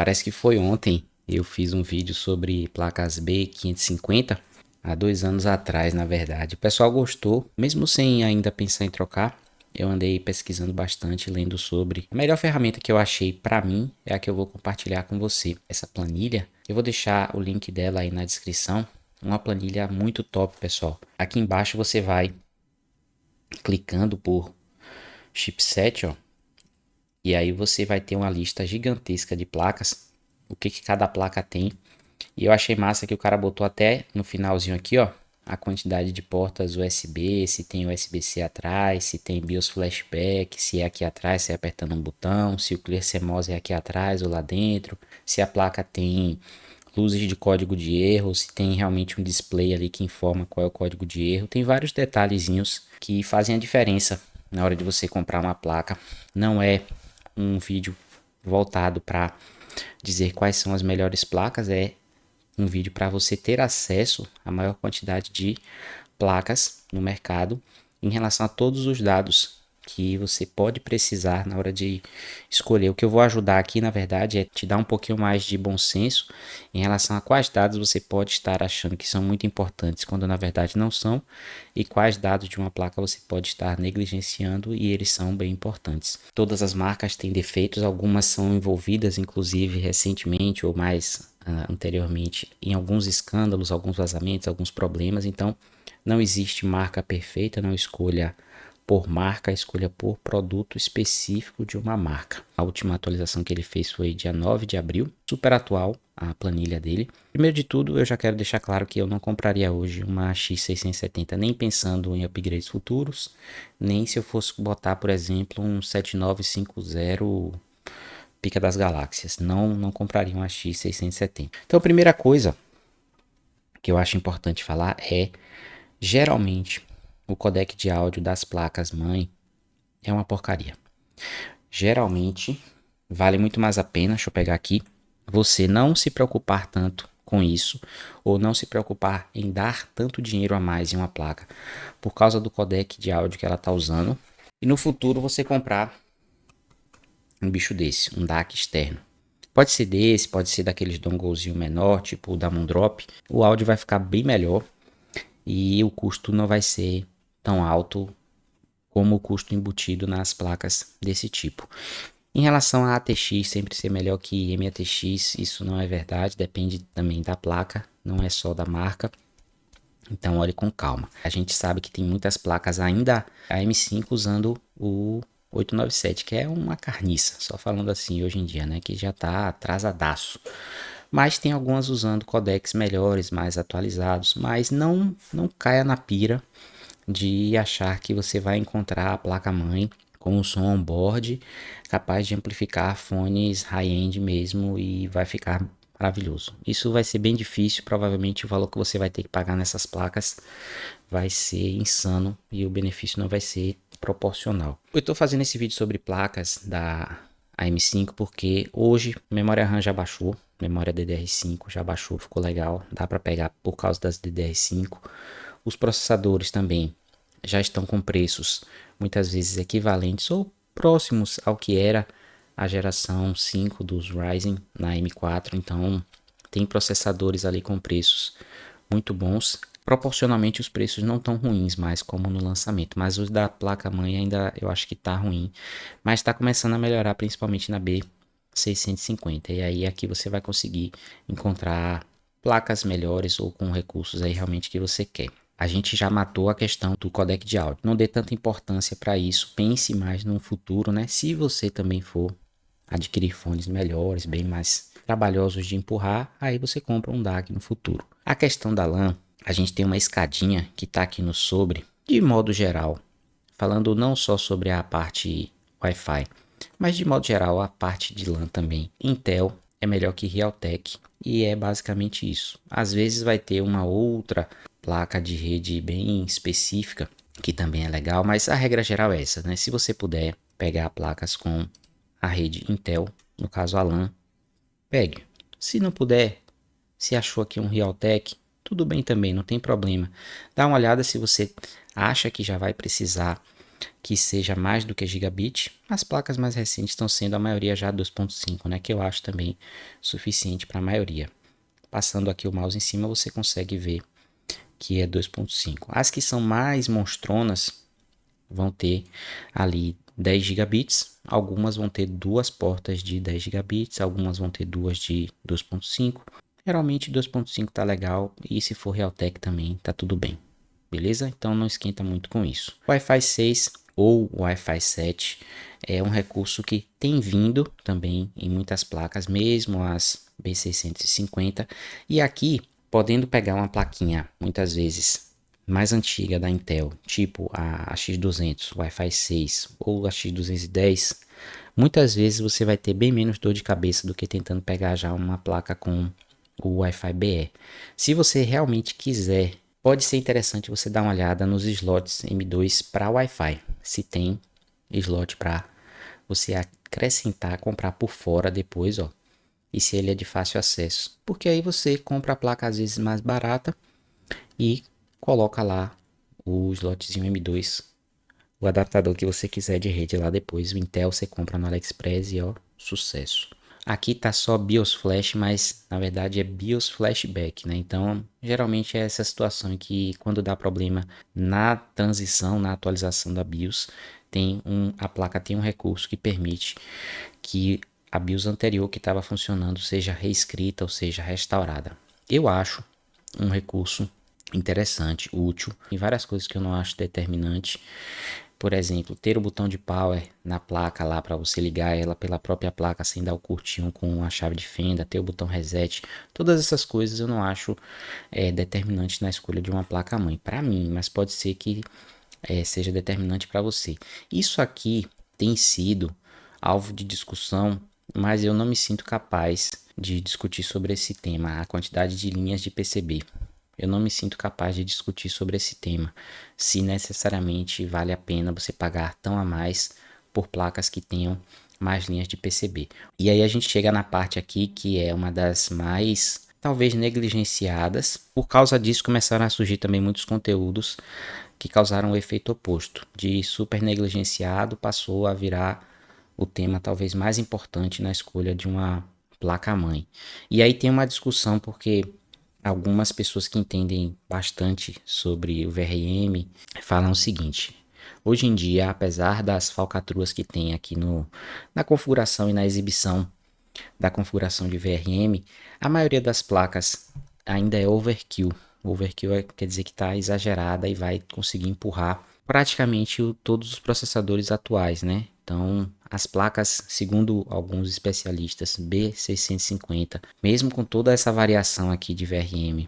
Parece que foi ontem eu fiz um vídeo sobre placas B550, há 2 anos atrás, na verdade. O pessoal gostou, mesmo sem ainda pensar em trocar. Eu andei pesquisando bastante, lendo sobre. A melhor ferramenta que eu achei para mim é a que eu vou compartilhar com você. Essa planilha, eu vou deixar o link dela aí na descrição. Uma planilha muito top, pessoal. Aqui embaixo você vai clicando por chipset, ó. E aí você vai ter uma lista gigantesca de placas, o que cada placa tem. E eu achei massa que o cara botou até no finalzinho aqui, ó, a quantidade de portas USB, se tem USB-C atrás, se tem BIOS flashback, se é aqui atrás, se é apertando um botão, se o Clear CMOS é aqui atrás ou lá dentro, se a placa tem luzes de código de erro, se tem realmente um display ali que informa qual é o código de erro. Tem vários detalhezinhos que fazem a diferença na hora de você comprar uma placa. Não é um vídeo voltado para dizer quais são as melhores placas, é um vídeo para você ter acesso à maior quantidade de placas no mercado em relação a todos os dados que você pode precisar na hora de escolher. O que eu vou ajudar aqui, na verdade, é te dar um pouquinho mais de bom senso em relação a quais dados você pode estar achando que são muito importantes quando na verdade não são, e quais dados de uma placa você pode estar negligenciando e eles são bem importantes. Todas as marcas têm defeitos, algumas são envolvidas inclusive recentemente ou mais anteriormente em alguns escândalos, alguns vazamentos, alguns problemas. Então não existe marca perfeita, não escolha por marca, escolha por produto específico de uma marca. A última atualização que ele fez foi dia 9 de abril, super atual a planilha dele. Primeiro de tudo, eu já quero deixar claro que eu não compraria hoje uma X670, nem pensando em upgrades futuros, nem se eu fosse botar, por exemplo, um 7950 Pica das Galáxias. Não compraria uma X670. Então, a primeira coisa que eu acho importante falar é, geralmente, o codec de áudio das placas mãe é uma porcaria. Geralmente, vale muito mais a pena, deixa eu pegar aqui, você não se preocupar tanto com isso, ou não se preocupar em dar tanto dinheiro a mais em uma placa, por causa do codec de áudio que ela está usando, e no futuro você comprar um bicho desse, um DAC externo. Pode ser desse, pode ser daqueles donglezinho menor, tipo o da Moondrop. O áudio vai ficar bem melhor e o custo não vai ser tão alto como o custo embutido nas placas desse tipo. Em relação a ATX sempre ser melhor que MATX, isso não é verdade, depende também da placa, não é só da marca. Então olhe com calma. A gente sabe que tem muitas placas ainda a M5 usando o 897, que é uma carniça, só falando assim hoje em dia, né, que já tá atrasadaço. Mas tem algumas usando codecs melhores, mais atualizados, mas não caia na pira de achar que você vai encontrar a placa-mãe com um som on-board capaz de amplificar fones high-end mesmo e vai ficar maravilhoso. Isso vai ser bem difícil, provavelmente o valor que você vai ter que pagar nessas placas vai ser insano e o benefício não vai ser proporcional. Eu estou fazendo esse vídeo sobre placas da AM5 porque hoje a memória RAM já baixou, memória DDR5 já baixou, ficou legal, dá para pegar por causa das DDR5. Os processadores também já estão com preços muitas vezes equivalentes ou próximos ao que era a geração 5 dos Ryzen na M4, então tem processadores ali com preços muito bons. Proporcionalmente os preços não tão ruins mais como no lançamento, mas os da placa-mãe ainda eu acho que tá ruim, mas está começando a melhorar principalmente na B650, e aí aqui você vai conseguir encontrar placas melhores ou com recursos aí realmente que você quer. A gente já matou a questão do codec de áudio. Não dê tanta importância para isso. Pense mais no futuro, né? Se você também for adquirir fones melhores, bem mais trabalhosos de empurrar, aí você compra um DAC no futuro. A questão da LAN, a gente tem uma escadinha que está aqui no sobre, de modo geral, falando não só sobre a parte Wi-Fi, mas de modo geral a parte de LAN também. Intel é melhor que Realtek e é basicamente isso. Às vezes vai ter uma outra placa de rede bem específica, que também é legal, mas a regra geral é essa, né? Se você puder pegar placas com a rede Intel, no caso a LAN, pegue. Se não puder, se achou aqui um Realtek, tudo bem também, não tem problema. Dá uma olhada se você acha que já vai precisar que seja mais do que gigabit. As placas mais recentes estão sendo a maioria já 2.5, né, que eu acho também suficiente para a maioria. Passando aqui o mouse em cima, você consegue ver que é 2.5. As que são mais monstronas vão ter ali 10 gigabits, algumas vão ter duas portas de 10 gigabits, algumas vão ter duas de 2.5. Geralmente 2.5 tá legal e se for Realtek também tá tudo bem. Beleza? Então não esquenta muito com isso. Wi-Fi 6 ou Wi-Fi 7 é um recurso que tem vindo também em muitas placas, mesmo as B650. E aqui, podendo pegar uma plaquinha, muitas vezes mais antiga da Intel, tipo a X200, Wi-Fi 6 ou a X210, muitas vezes você vai ter bem menos dor de cabeça do que tentando pegar já uma placa com o Wi-Fi BE. Se você realmente quiser, pode ser interessante você dar uma olhada nos slots M2 para Wi-Fi. Se tem slot para você acrescentar, comprar por fora depois, ó. E se ele é de fácil acesso. Porque aí você compra a placa às vezes mais barata e coloca lá o slotzinho M2, o adaptador que você quiser de rede lá depois. O Intel você compra no AliExpress e ó, sucesso. Aqui tá só BIOS Flash, mas na verdade é BIOS Flashback, né? Então, geralmente é essa situação em que quando dá problema na transição, na atualização da BIOS, a placa tem um recurso que permite que a BIOS anterior que estava funcionando seja reescrita ou seja restaurada. Eu acho um recurso interessante, útil, em várias coisas que eu não acho determinante. Por exemplo, ter o botão de power na placa lá para você ligar ela pela própria placa sem dar o curtinho com a chave de fenda, ter o botão reset, todas essas coisas eu não acho determinante na escolha de uma placa mãe para mim, mas pode ser que seja determinante para você. Isso aqui tem sido alvo de discussão, mas eu não me sinto capaz de discutir sobre esse tema, a quantidade de linhas de PCB. Eu não me sinto capaz de discutir sobre esse tema, se necessariamente vale a pena você pagar tão a mais por placas que tenham mais linhas de PCB. E aí a gente chega na parte aqui que é uma das mais talvez negligenciadas. Por causa disso começaram a surgir também muitos conteúdos que causaram o efeito oposto. De super negligenciado passou a virar o tema talvez mais importante na escolha de uma placa-mãe. E aí tem uma discussão porque algumas pessoas que entendem bastante sobre o VRM falam o seguinte: hoje em dia, apesar das falcatruas que tem aqui na configuração e na exibição da configuração de VRM, a maioria das placas ainda é overkill. Overkill quer dizer que está exagerada e vai conseguir empurrar praticamente todos os processadores atuais, né? Então, as placas, segundo alguns especialistas, B650, mesmo com toda essa variação aqui de VRM,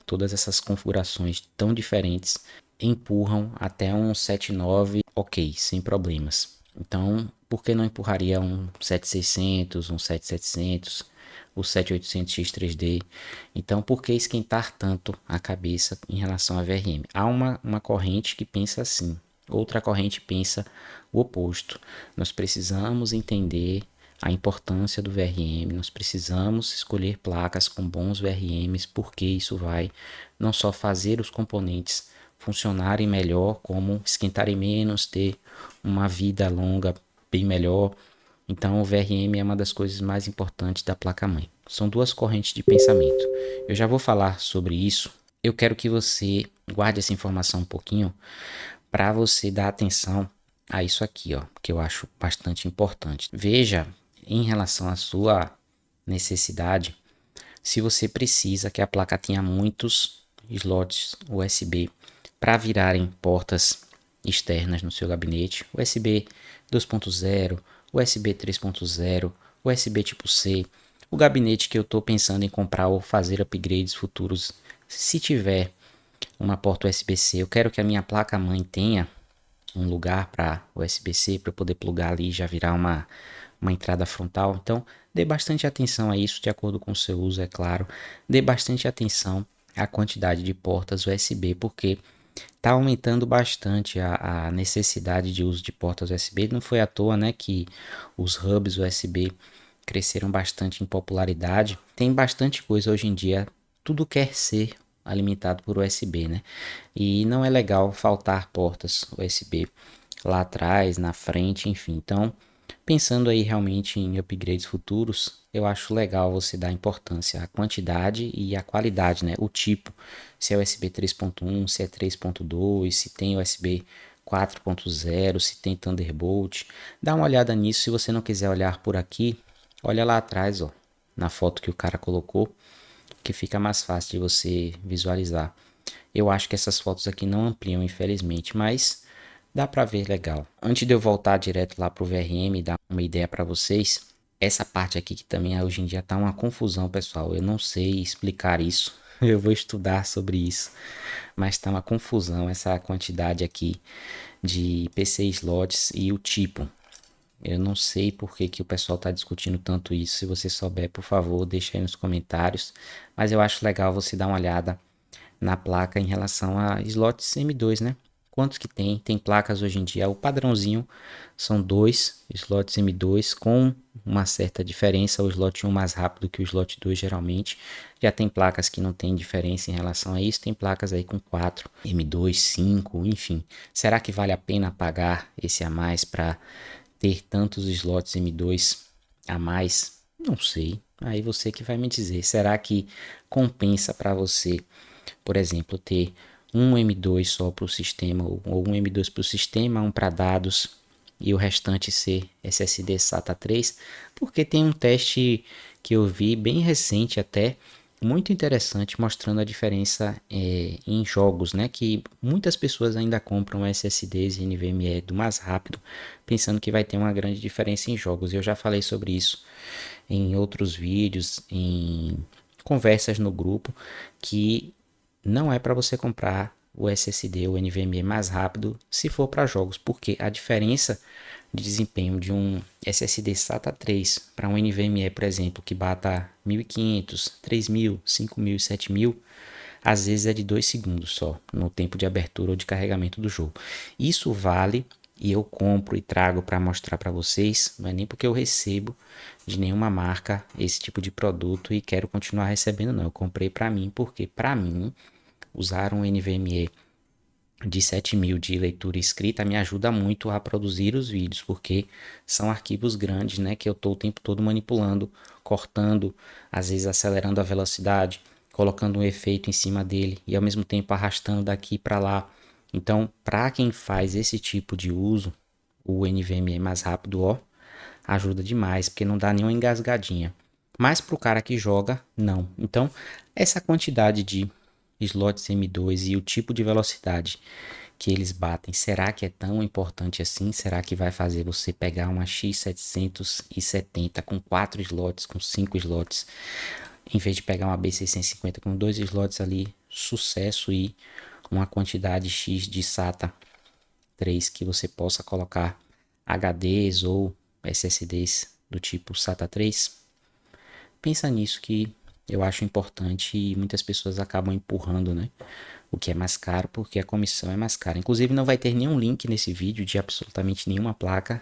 todas essas configurações tão diferentes, empurram até um 7.9 ok, sem problemas. Então, por que não empurraria um 7600, um 7700, o 7800X3D? Então, por que esquentar tanto a cabeça em relação a VRM? Há uma corrente que pensa assim, outra corrente pensa o oposto. Nós precisamos entender a importância do VRM, nós precisamos escolher placas com bons VRMs, porque isso vai não só fazer os componentes funcionarem melhor, como esquentarem menos, ter uma vida longa bem melhor. Então o VRM é uma das coisas mais importantes da placa-mãe. São duas correntes de pensamento. Eu já vou falar sobre isso. Eu quero que você guarde essa informação um pouquinho para você dar atenção a isso aqui, ó, que eu acho bastante importante. Veja em relação à sua necessidade, se você precisa que a placa tenha muitos slots USB para virarem portas externas no seu gabinete, USB 2.0, USB 3.0, USB tipo C, o gabinete que eu estou pensando em comprar ou fazer upgrades futuros, se tiver uma porta USB-C, eu quero que a minha placa-mãe tenha um lugar para USB-C para eu poder plugar ali e já virar uma entrada frontal. Então, dê bastante atenção a isso, de acordo com o seu uso, é claro. Dê bastante atenção à quantidade de portas USB, porque está aumentando bastante a necessidade de uso de portas USB. Não foi à toa, né, que os hubs USB cresceram bastante em popularidade. Tem bastante coisa hoje em dia, tudo quer ser alimentado por USB, né? E não é legal faltar portas USB. lá atrás, na frente, enfim. Então, pensando aí realmente em upgrades futuros, eu acho legal você dar importância à quantidade e à qualidade, né? O tipo, se é USB 3.1, se é 3.2, se tem USB 4.0, se tem Thunderbolt. Dá uma olhada nisso, se você não quiser olhar por aqui, olha lá atrás, ó, na foto que o cara colocou, que fica mais fácil de você visualizar. Eu acho que essas fotos aqui não ampliam, infelizmente, mas dá para ver legal. Antes de eu voltar direto lá pro VRM e dar uma ideia para vocês, essa parte aqui que também hoje em dia tá uma confusão, pessoal. Eu não sei explicar isso. Eu vou estudar sobre isso, mas tá uma confusão essa quantidade aqui de PC slots e o tipo. Eu não sei por que, que o pessoal está discutindo tanto isso. Se você souber, por favor, deixa aí nos comentários. Mas eu acho legal você dar uma olhada na placa em relação a slots M2, né? Quantos que tem? Tem placas hoje em dia. O padrãozinho são dois slots M2 com uma certa diferença. O slot 1 mais rápido que o slot 2 geralmente. Já tem placas que não tem diferença em relação a isso. Tem placas aí com 4, M2, 5, enfim. Será que vale a pena pagar esse a mais para ter tantos slots M2 a mais? Não sei. Aí você que vai me dizer. Será que compensa para você, por exemplo, ter um M2 só para o sistema ou um M2 para o sistema, um para dados e o restante ser SSD SATA 3? Porque tem um teste que eu vi bem recente até, muito interessante, mostrando a diferença em jogos, né? Que muitas pessoas ainda compram SSDs e NVMe do mais rápido, pensando que vai ter uma grande diferença em jogos. Eu já falei sobre isso em outros vídeos, em conversas no grupo, que não é para você comprar o SSD ou NVMe mais rápido se for para jogos, porque a diferença de desempenho de um SSD SATA 3 para um NVMe, por exemplo, que bata 1500, 3000, 5000, 7000, às vezes é de 2 segundos só no tempo de abertura ou de carregamento do jogo. Isso vale e eu compro e trago para mostrar para vocês, não é nem porque eu recebo de nenhuma marca esse tipo de produto e quero continuar recebendo, não. Eu comprei para mim porque para mim usar um NVMe de 7000 de leitura e escrita me ajuda muito a produzir os vídeos, porque são arquivos grandes, né, que eu estou o tempo todo manipulando, cortando, às vezes acelerando a velocidade, colocando um efeito em cima dele e ao mesmo tempo arrastando daqui para lá. Então, para quem faz esse tipo de uso, o NVMe mais rápido, ó, ajuda demais, porque não dá nenhuma engasgadinha. Mas para o cara que joga, não. Então, essa quantidade de slots M2 e o tipo de velocidade que eles batem, será que é tão importante assim? Será que vai fazer você pegar uma X770 com 4 slots, com 5 slots, em vez de pegar uma B650 com 2 slots ali, sucesso e uma quantidade X de SATA 3 que você possa colocar HDs ou SSDs do tipo SATA 3? Pensa nisso que eu acho importante e muitas pessoas acabam empurrando, né? O que é mais caro porque a comissão é mais cara. Inclusive não vai ter nenhum link nesse vídeo de absolutamente nenhuma placa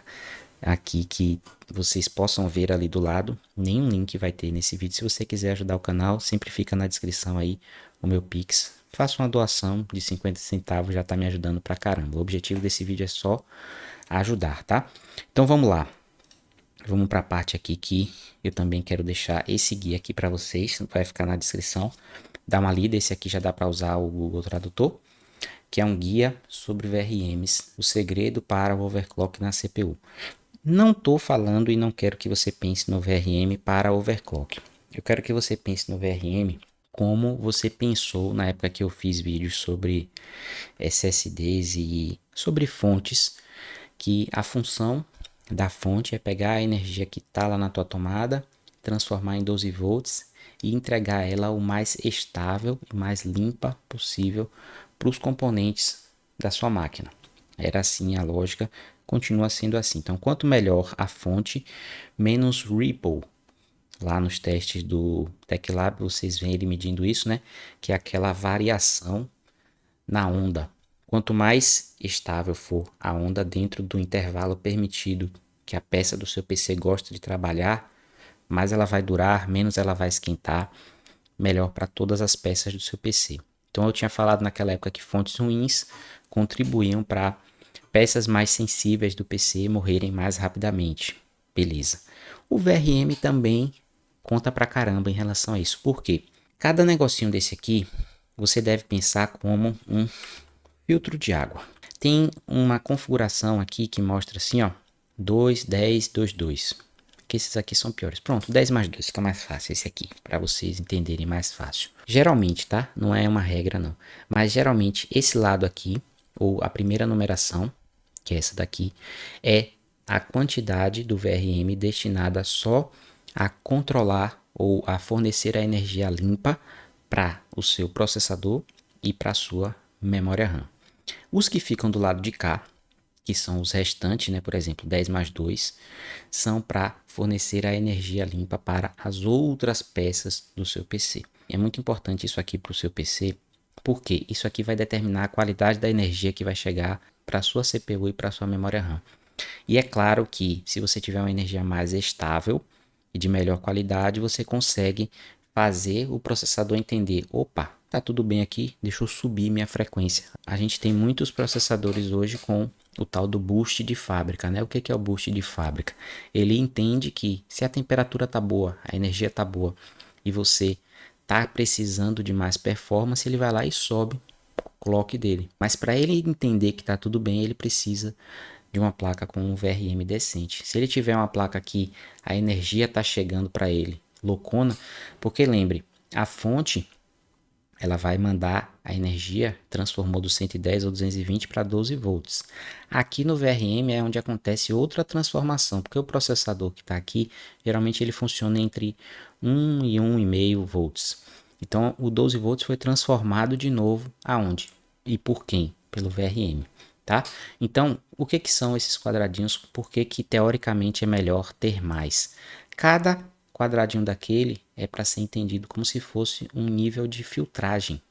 aqui que vocês possam ver ali do lado. Nenhum link vai ter nesse vídeo. Se você quiser ajudar o canal, sempre fica na descrição aí o meu Pix. Faça uma doação de 50 centavos, já tá me ajudando pra caramba. O objetivo desse vídeo é só ajudar, tá? Então vamos lá. Vamos para a parte aqui que eu também quero deixar esse guia aqui para vocês, vai ficar na descrição. Dá uma lida, esse aqui já dá para usar o Google Tradutor, que é um guia sobre VRMs, o segredo para o overclock na CPU. Não estou falando e não quero que você pense no VRM para overclock. Eu quero que você pense no VRM como você pensou na época que eu fiz vídeos sobre SSDs e sobre fontes, que a função da fonte é pegar a energia que está lá na tua tomada, transformar em 12 volts e entregar ela o mais estável e mais limpa possível para os componentes da sua máquina. Era assim a lógica, continua sendo assim. Então, quanto melhor a fonte, menos ripple. Lá nos testes do TechLab, vocês veem ele medindo isso, né? Que é aquela variação na onda. Quanto mais estável for a onda dentro do intervalo permitido que a peça do seu PC gosta de trabalhar, mais ela vai durar, menos ela vai esquentar, melhor para todas as peças do seu PC. Então eu tinha falado naquela época que fontes ruins contribuíam para peças mais sensíveis do PC morrerem mais rapidamente. Beleza. O VRM também conta pra caramba em relação a isso. Por quê? Cada negocinho desse aqui, você deve pensar como um filtro de água. Tem uma configuração aqui que mostra assim, ó, 2, 10, 2, 2. Que esses aqui são piores. Pronto, 10 mais 2 fica mais fácil esse aqui, para vocês entenderem mais fácil. Geralmente, tá? Não é uma regra não, mas geralmente esse lado aqui, ou a primeira numeração, que é essa daqui, é a quantidade do VRM destinada só a controlar ou a fornecer a energia limpa para o seu processador e para a sua memória RAM. Os que ficam do lado de cá, que são os restantes, né, por exemplo, 10 mais 2, são para fornecer a energia limpa para as outras peças do seu PC. É muito importante isso aqui para o seu PC, porque isso aqui vai determinar a qualidade da energia que vai chegar para a sua CPU e para a sua memória RAM. E é claro que se você tiver uma energia mais estável e de melhor qualidade, você consegue fazer o processador entender, opa, tá tudo bem aqui, deixa eu subir minha frequência. A gente tem muitos processadores hoje com o tal do boost de fábrica, né? O que é o boost de fábrica? Ele entende que se a temperatura tá boa, a energia tá boa e você tá precisando de mais performance, ele vai lá e sobe o clock dele. Mas para ele entender que tá tudo bem, ele precisa de uma placa com um VRM decente. Se ele tiver uma placa que a energia está chegando para ele loucona, porque lembre, a fonte ela vai mandar a energia, transformou do 110 ou 220 para 12 volts. Aqui no VRM é onde acontece outra transformação, porque o processador que está aqui, geralmente ele funciona entre 1 e 1,5 volts. Então o 12 volts foi transformado de novo aonde? E por quem? Pelo VRM. Tá? Então, o que são esses quadradinhos? Por que teoricamente é melhor ter mais? Cada quadradinho daquele é para ser entendido como se fosse um nível de filtragem.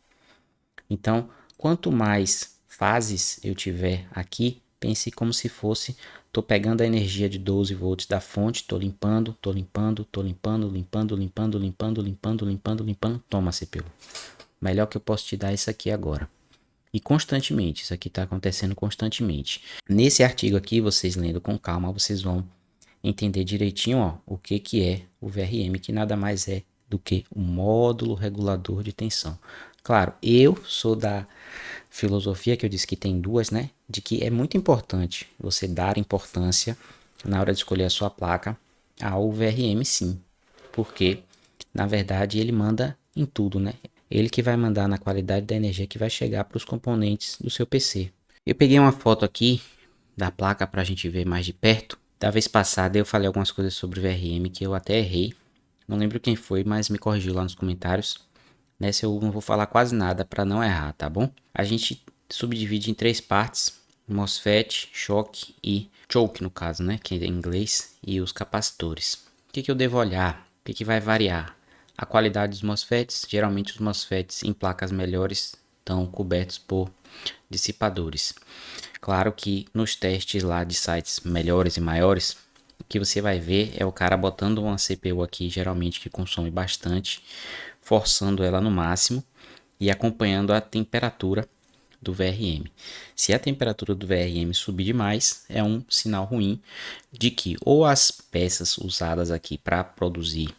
Então, quanto mais fases eu tiver aqui, pense como se fosse, estou pegando a energia de 12 volts da fonte, estou limpando, estou limpando, estou limpando, limpando, limpando, limpando, limpando, limpando, limpando. Toma, CPU. Melhor que eu posso te dar isso aqui agora. E constantemente, isso aqui está acontecendo constantemente. Nesse artigo aqui, vocês lendo com calma, vocês vão entender direitinho ó, o que é o VRM, que nada mais é do que o módulo regulador de tensão. Claro, eu sou da filosofia que eu disse que tem duas, né? De que é muito importante você dar importância na hora de escolher a sua placa ao VRM sim, porque na verdade ele manda em tudo, né? Ele que vai mandar na qualidade da energia que vai chegar para os componentes do seu PC. Eu peguei uma foto aqui da placa para a gente ver mais de perto. Da vez passada eu falei algumas coisas sobre VRM que eu até errei. Não lembro quem foi, mas me corrigiu lá nos comentários. Nessa eu não vou falar quase nada para não errar, tá bom? A gente subdivide em 3 partes: MOSFET, choque e choke no caso, né? Que é em inglês, e os capacitores. O que eu devo olhar? O que vai variar? A qualidade dos MOSFETs. Geralmente os MOSFETs em placas melhores estão cobertos por dissipadores. Claro que nos testes lá de sites melhores e maiores, o que você vai ver é o cara botando uma CPU aqui, geralmente que consome bastante, forçando ela no máximo e acompanhando a temperatura do VRM. Se a temperatura do VRM subir demais, é um sinal ruim de que ou as peças usadas aqui para produzir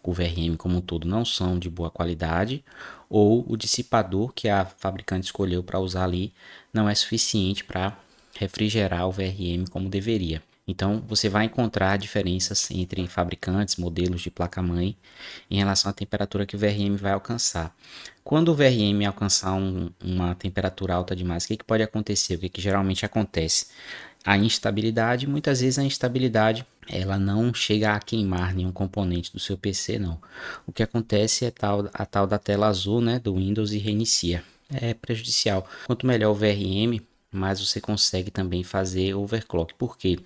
o VRM como um todo não são de boa qualidade, ou o dissipador que a fabricante escolheu para usar ali não é suficiente para refrigerar o VRM como deveria. Então você vai encontrar diferenças entre fabricantes, modelos de placa-mãe em relação à temperatura que o VRM vai alcançar. Quando o VRM alcançar uma temperatura alta demais, o que pode acontecer? O que geralmente acontece? A instabilidade, muitas vezes a instabilidade ela não chega a queimar nenhum componente do seu PC não. O que acontece é a tal da tela azul, né, do Windows e reinicia. É prejudicial. Quanto melhor o VRM, mais você consegue também fazer overclock. Por quê?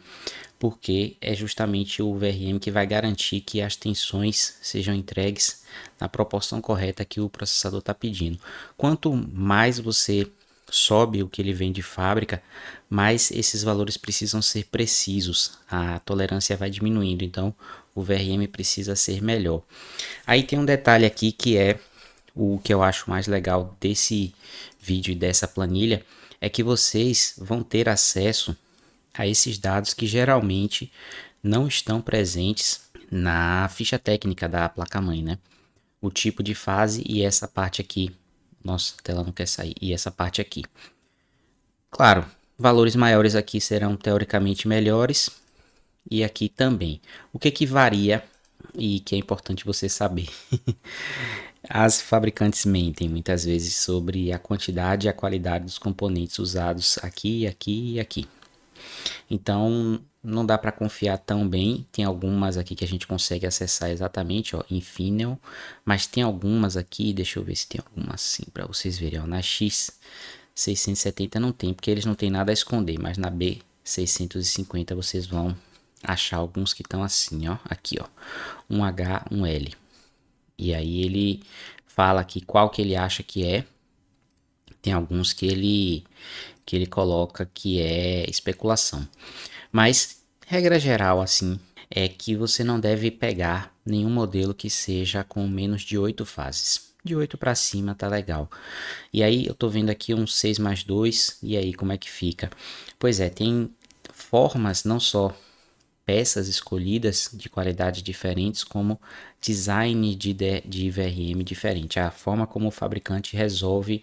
Porque é justamente o VRM que vai garantir que as tensões sejam entregues na proporção correta que o processador está pedindo. Quanto mais você sobe o que ele vem de fábrica, mais esses valores precisam ser precisos, a tolerância vai diminuindo, então o VRM precisa ser melhor. Aí tem um detalhe aqui que é o que eu acho mais legal desse vídeo e dessa planilha, é que vocês vão ter acesso a esses dados que geralmente não estão presentes na ficha técnica da placa-mãe, né? O tipo de fase e essa parte aqui. Nossa, a tela não quer sair. E essa parte aqui. Claro, valores maiores aqui serão teoricamente melhores e aqui também. O que que varia e que é importante você saber? As fabricantes mentem muitas vezes sobre a quantidade e a qualidade dos componentes usados aqui, aqui e aqui. Então, não dá para confiar tão bem. Tem algumas aqui que a gente consegue acessar exatamente, ó, Infineon, mas tem algumas aqui, deixa eu ver se tem alguma assim para vocês verem, ó, na X670 não tem, porque eles não têm nada a esconder, mas na B650 vocês vão achar alguns que estão assim, ó, aqui, ó, um H, um L. E aí ele fala aqui qual que ele acha que é. Tem alguns que ele coloca que é especulação. Mas regra geral assim é que você não deve pegar nenhum modelo que seja com menos de 8 fases. De 8 para cima tá legal. E aí eu tô vendo aqui um 6+2, e aí como é que fica? Pois é, tem formas, não só peças escolhidas de qualidade diferentes, como design de VRM diferente, a forma como o fabricante resolve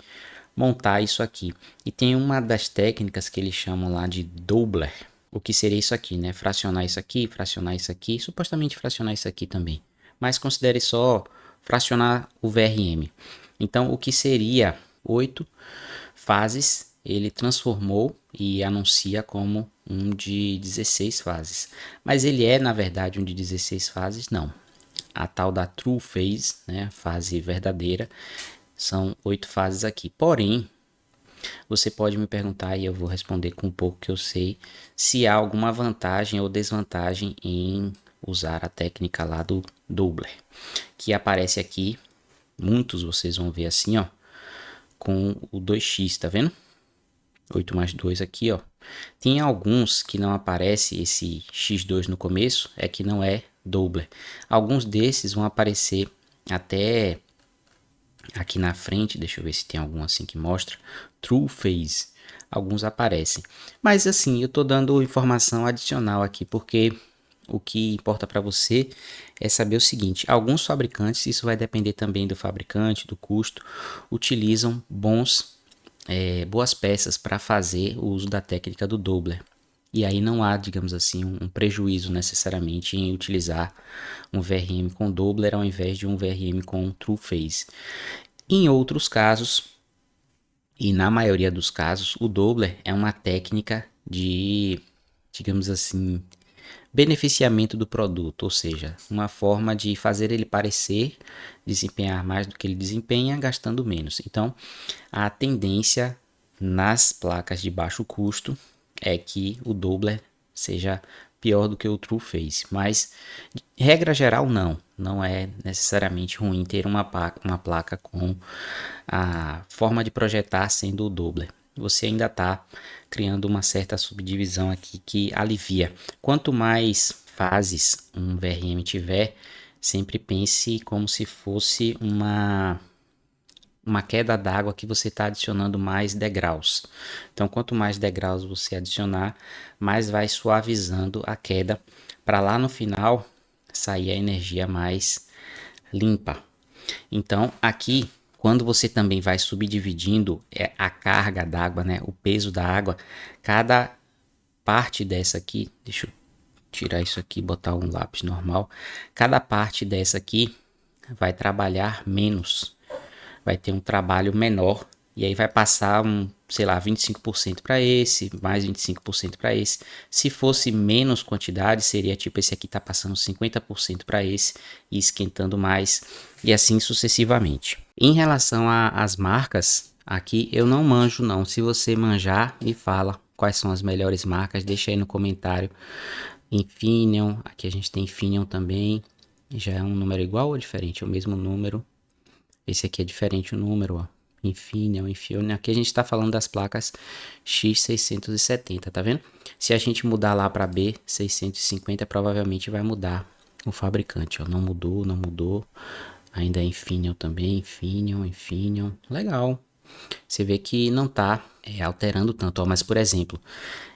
montar isso aqui. E tem uma das técnicas que eles chamam lá de doubler. O que seria isso aqui, né? Fracionar isso aqui, supostamente fracionar isso aqui também. Mas considere só fracionar o VRM. Então, o que seria 8 fases, ele transformou e anuncia como um de 16 fases. Mas ele é, na verdade, um de 16 fases? Não. A tal da True Phase, né, fase verdadeira, são 8 fases aqui. Porém, você pode me perguntar e eu vou responder com um pouco que eu sei, se há alguma vantagem ou desvantagem em usar a técnica lá do doubler, que aparece aqui, muitos vocês vão ver assim, ó, com o 2x, tá vendo? 8+2 aqui, ó. Tem alguns que não aparece esse x2 no começo, é que não é doubler. Alguns desses vão aparecer até aqui na frente, deixa eu ver se tem algum assim que mostra, True Phase. Alguns aparecem. Mas assim, eu tô dando informação adicional aqui, porque o que importa para você é saber o seguinte: alguns fabricantes, isso vai depender também do fabricante, do custo, utilizam boas peças para fazer o uso da técnica do doubler. E aí não há, digamos assim, um prejuízo necessariamente em utilizar um VRM com doubler ao invés de um VRM com True Phase. Em outros casos, e na maioria dos casos, o doubler é uma técnica de, digamos assim, beneficiamento do produto, ou seja, uma forma de fazer ele parecer desempenhar mais do que ele desempenha, gastando menos. Então, a tendência nas placas de baixo custo é que o doubler seja pior do que o True Phase, mas regra geral não é necessariamente ruim ter uma placa com a forma de projetar sendo o doubler. Você ainda está criando uma certa subdivisão aqui que alivia. Quanto mais fases um VRM tiver, sempre pense como se fosse uma queda d'água que você está adicionando mais degraus. Então, quanto mais degraus você adicionar, mais vai suavizando a queda para lá no final sair a energia mais limpa. Então, aqui, quando você também vai subdividindo a carga d'água, né, o peso da água, cada parte dessa aqui, deixa eu tirar isso aqui e botar um lápis normal, cada parte dessa aqui vai trabalhar menos, vai ter um trabalho menor, e aí vai passar sei lá, 25% para esse, mais 25% para esse. Se fosse menos quantidade, seria tipo esse aqui tá passando 50% para esse e esquentando mais, e assim sucessivamente. Em relação às marcas, aqui eu não manjo não. Se você manjar, me fala quais são as melhores marcas, deixa aí no comentário. Infineon, aqui a gente tem Infineon também, já é um número igual ou diferente? É o mesmo número. Esse aqui é diferente o número, ó. Infineon. Aqui a gente está falando das placas X670, tá vendo? Se a gente mudar lá para B650, provavelmente vai mudar o fabricante, ó. Não mudou. Ainda é Infineon também, Infineon. Legal. você vê que não tá alterando tanto, ó. Mas, por exemplo,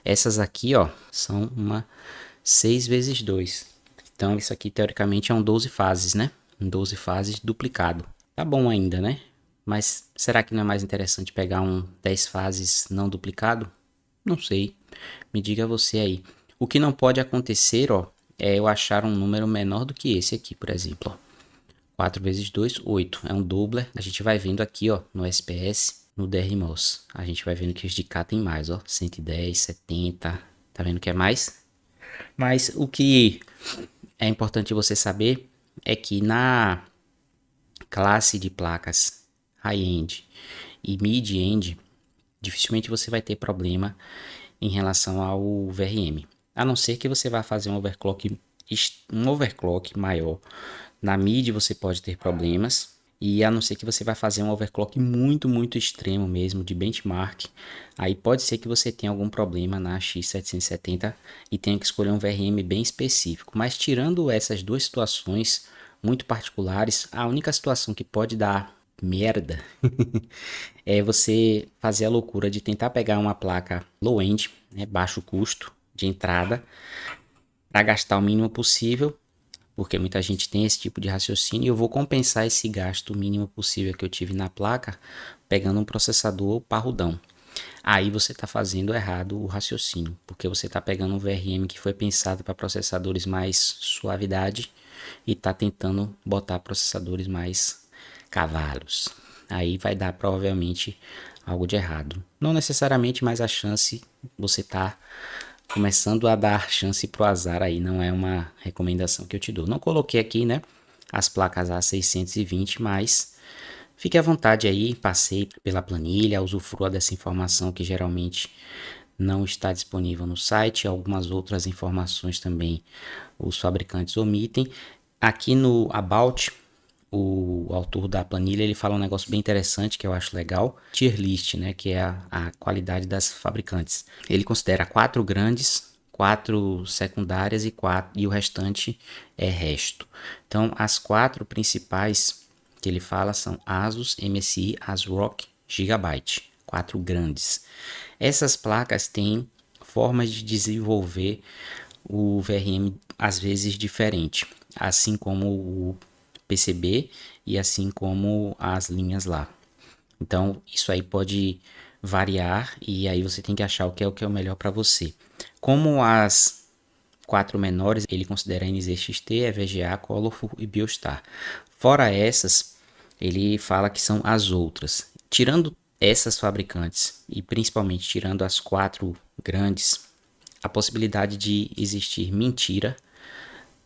essas aqui, ó, são uma 6 vezes 2. Então, isso aqui, teoricamente, é um 12 fases, né? Um 12 fases duplicado. Tá bom ainda, né? Mas será que não é mais interessante pegar um 10 fases não duplicado? Não sei. Me diga você aí. O que não pode acontecer, ó, é eu achar um número menor do que esse aqui, por exemplo, ó. 4 vezes 2, 8. É um doubler. A gente vai vendo aqui, ó, no SPS, no DRMOS. A gente vai vendo que os de cá tem mais, ó. 110, 70. Tá vendo que é mais? Mas o que é importante você saber é que na classe de placas high-end e mid-end, dificilmente você vai ter problema em relação ao VRM. A não ser que você vá fazer um overclock maior. Na mid você pode ter problemas. E a não ser que você vá fazer um overclock muito, muito extremo mesmo, de benchmark, aí pode ser que você tenha algum problema na X770 e tenha que escolher um VRM bem específico. Mas tirando essas duas situações muito particulares, a única situação que pode dar merda é você fazer a loucura de tentar pegar uma placa low-end, né, baixo custo de entrada, para gastar o mínimo possível, porque muita gente tem esse tipo de raciocínio, e eu vou compensar esse gasto mínimo possível que eu tive na placa pegando um processador parrudão. Aí você está fazendo errado o raciocínio, porque você está pegando um VRM que foi pensado para processadores mais suavidade e está tentando botar processadores mais cavalos. Aí vai dar provavelmente algo de errado. Não necessariamente, mas a chance você está começando a dar chance pro azar aí, não é uma recomendação que eu te dou. Não coloquei aqui, né, as placas A620, mas fique à vontade aí, passei pela planilha, usufrua dessa informação que geralmente não está disponível no site, algumas outras informações também os fabricantes omitem. Aqui no About, o autor da planilha, ele fala um negócio bem interessante que eu acho legal, tier list, né, que é a qualidade das fabricantes. Ele considera 4 grandes, 4 secundárias e o restante é resto. Então, as 4 principais que ele fala são Asus, MSI, ASRock, Gigabyte, 4 grandes. Essas placas têm formas de desenvolver o VRM às vezes diferente, assim como o PCB e assim como as linhas lá. Então, isso aí pode variar e aí você tem que achar o que é o melhor para você. Como as 4 menores, ele considera NZXT, EVGA, Colorful e Biostar. Fora essas, ele fala que são as outras. Tirando essas fabricantes e principalmente tirando as 4 grandes, a possibilidade de existir mentira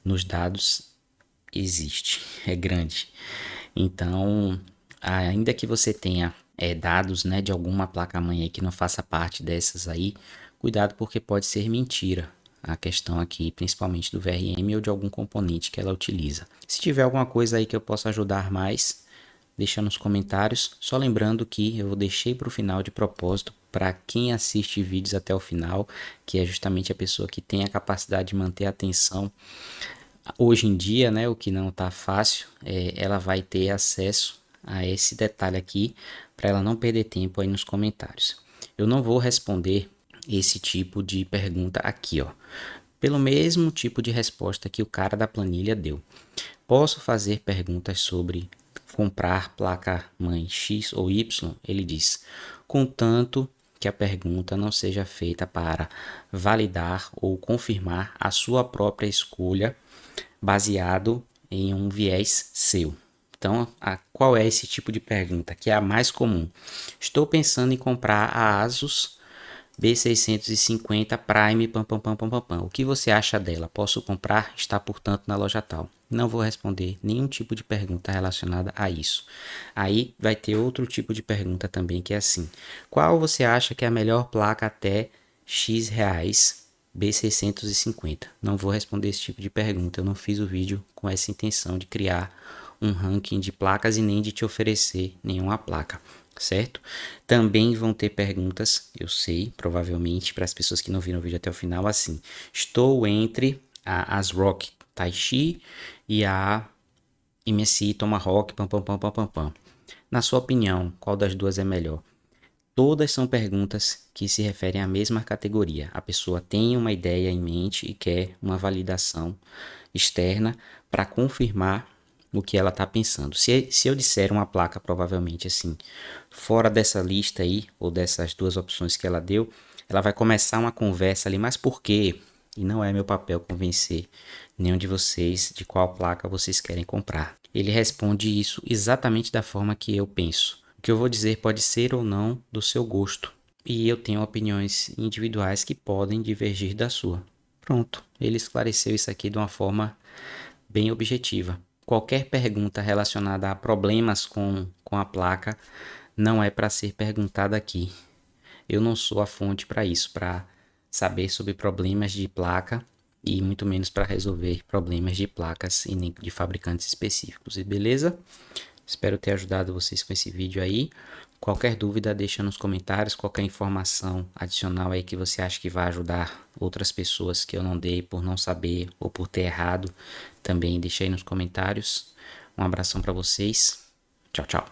nos dados existe, é grande. Então, ainda que você tenha dados, né, de alguma placa-mãe aí que não faça parte dessas aí, cuidado porque pode ser mentira a questão aqui, principalmente do VRM ou de algum componente que ela utiliza. Se tiver alguma coisa aí que eu possa ajudar mais, deixa nos comentários. Só lembrando que eu deixei para o final de propósito para quem assiste vídeos até o final, que é justamente a pessoa que tem a capacidade de manter a atenção hoje em dia, né, o que não está fácil, ela vai ter acesso a esse detalhe aqui para ela não perder tempo aí nos comentários. Eu não vou responder esse tipo de pergunta aqui, ó, pelo mesmo tipo de resposta que o cara da planilha deu. Posso fazer perguntas sobre comprar placa-mãe X ou Y? Ele diz, contanto que a pergunta não seja feita para validar ou confirmar a sua própria escolha baseado em um viés seu. Então, qual é esse tipo de pergunta que é a mais comum? Estou pensando em comprar a Asus B650 Prime, pam, pam, pam, pam, pam, pam. O que você acha dela? Posso comprar? Está, portanto, na loja tal. Não vou responder nenhum tipo de pergunta relacionada a isso. Aí vai ter outro tipo de pergunta também que é assim: qual você acha que é a melhor placa até X reais B650? Não vou responder esse tipo de pergunta. Eu não fiz o vídeo com essa intenção de criar um ranking de placas e nem de te oferecer nenhuma placa, certo? Também vão ter perguntas, eu sei, provavelmente, para as pessoas que não viram o vídeo até o final, assim: estou entre a ASRock Taichi e a MSI Tomahawk, pam, pam, pam, pam, pam, pam. Na sua opinião, qual das duas é melhor? Todas são perguntas que se referem à mesma categoria. A pessoa tem uma ideia em mente e quer uma validação externa para confirmar o que ela está pensando. Se eu disser uma placa, provavelmente assim, fora dessa lista aí, ou dessas duas opções que ela deu, ela vai começar uma conversa ali, mas por quê? E não é meu papel convencer nenhum de vocês de qual placa vocês querem comprar. Ele responde isso exatamente da forma que eu penso. O que eu vou dizer pode ser ou não do seu gosto. E eu tenho opiniões individuais que podem divergir da sua. Pronto, ele esclareceu isso aqui de uma forma bem objetiva. Qualquer pergunta relacionada a problemas com a placa não é para ser perguntada aqui. Eu não sou a fonte para isso, para saber sobre problemas de placa e muito menos para resolver problemas de placas e nem de fabricantes específicos. E beleza? Espero ter ajudado vocês com esse vídeo aí. Qualquer dúvida, deixa nos comentários. Qualquer informação adicional aí que você acha que vai ajudar outras pessoas que eu não dei por não saber ou por ter errado, também deixa aí nos comentários. Um abração para vocês. Tchau, tchau.